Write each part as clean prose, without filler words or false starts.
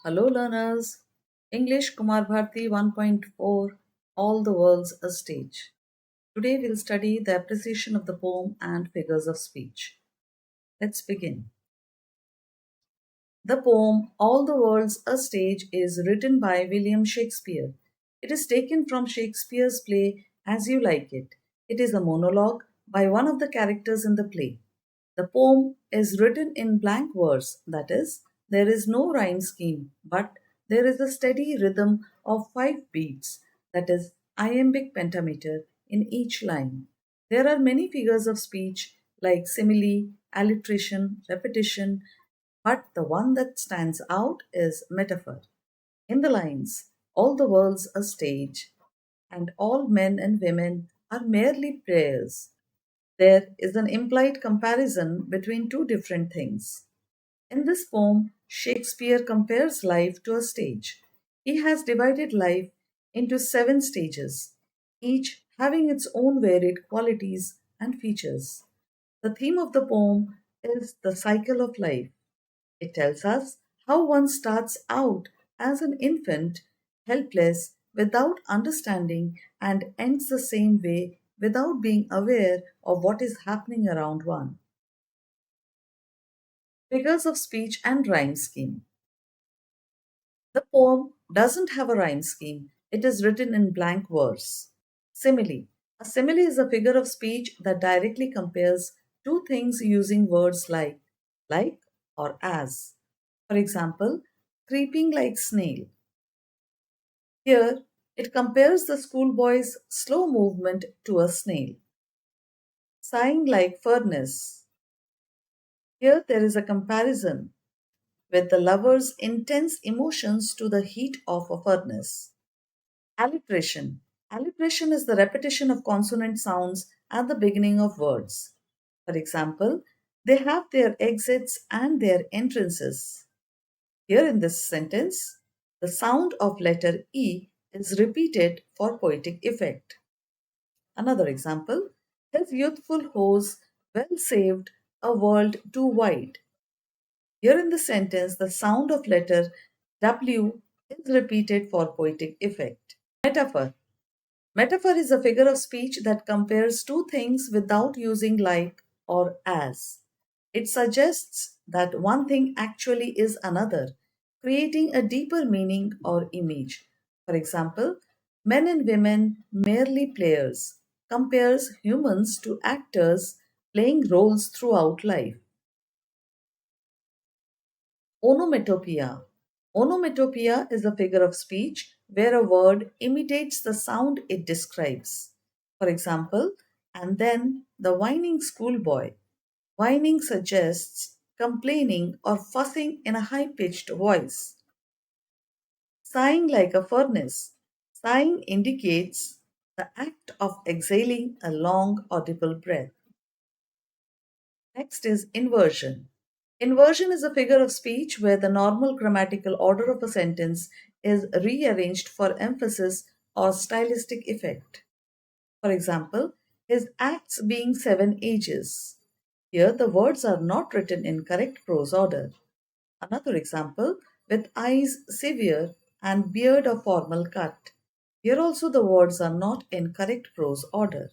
Hello learners, English Kumar Bharti 1.4 All the World's a Stage. Today we'll study the appreciation of the poem and figures of speech. Let's begin. The poem All the World's a Stage is written by William Shakespeare. It is taken from Shakespeare's play As You Like It. It is a monologue by one of the characters in the play. The poem is written in blank verse, that is, there is no rhyme scheme, but there is a steady rhythm of 5 beats, that is, iambic pentameter, in each line. There are many figures of speech like simile, alliteration, repetition, but the one that stands out is metaphor. In the lines, all the world's a stage, and all men and women are merely players. There is an implied comparison between two different things. In this poem, Shakespeare compares life to a stage. He has divided life into 7 stages, each having its own varied qualities and features. The theme of the poem is the cycle of life. It tells us how one starts out as an infant, helpless, without understanding, and ends the same way without being aware of what is happening around one. Figures of speech and rhyme scheme. The poem doesn't have a rhyme scheme, it is written in blank verse. Simile. A simile is a figure of speech that directly compares two things using words like or as. For example, creeping like snail. Here, it compares the schoolboy's slow movement to a snail. Sighing like furnace. Here, there is a comparison with the lover's intense emotions to the heat of a furnace. Alliteration. Alliteration is the repetition of consonant sounds at the beginning of words. For example, they have their exits and their entrances. Here in this sentence, the sound of letter E is repeated for poetic effect. Another example, his youthful hose well saved a world too wide. Here in the sentence, the sound of letter W is repeated for poetic effect. Metaphor. Metaphor is a figure of speech that compares two things without using like or as. It suggests that one thing actually is another, creating a deeper meaning or image. For example, men and women merely players compares humans to actors playing roles throughout life. Onomatopoeia. Onomatopoeia is a figure of speech where a word imitates the sound it describes. For example, and then the whining schoolboy. Whining suggests complaining or fussing in a high pitched voice. Sighing like a furnace. Sighing indicates the act of exhaling a long audible breath. Next is inversion. Inversion is a figure of speech where the normal grammatical order of a sentence is rearranged for emphasis or stylistic effect. For example, his acts being 7 ages. Here the words are not written in correct prose order. Another example, with eyes severe and beard of formal cut. Here also the words are not in correct prose order.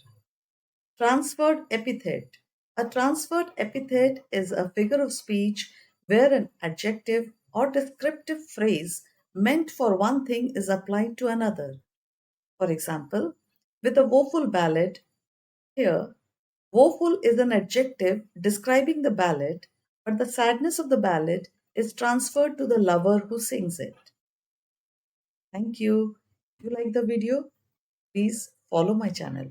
Transferred epithet. A transferred epithet is a figure of speech where an adjective or descriptive phrase meant for one thing is applied to another. For example, with a woeful ballad, here, woeful is an adjective describing the ballad, but the sadness of the ballad is transferred to the lover who sings it. Thank you. If you like the video, please follow my channel.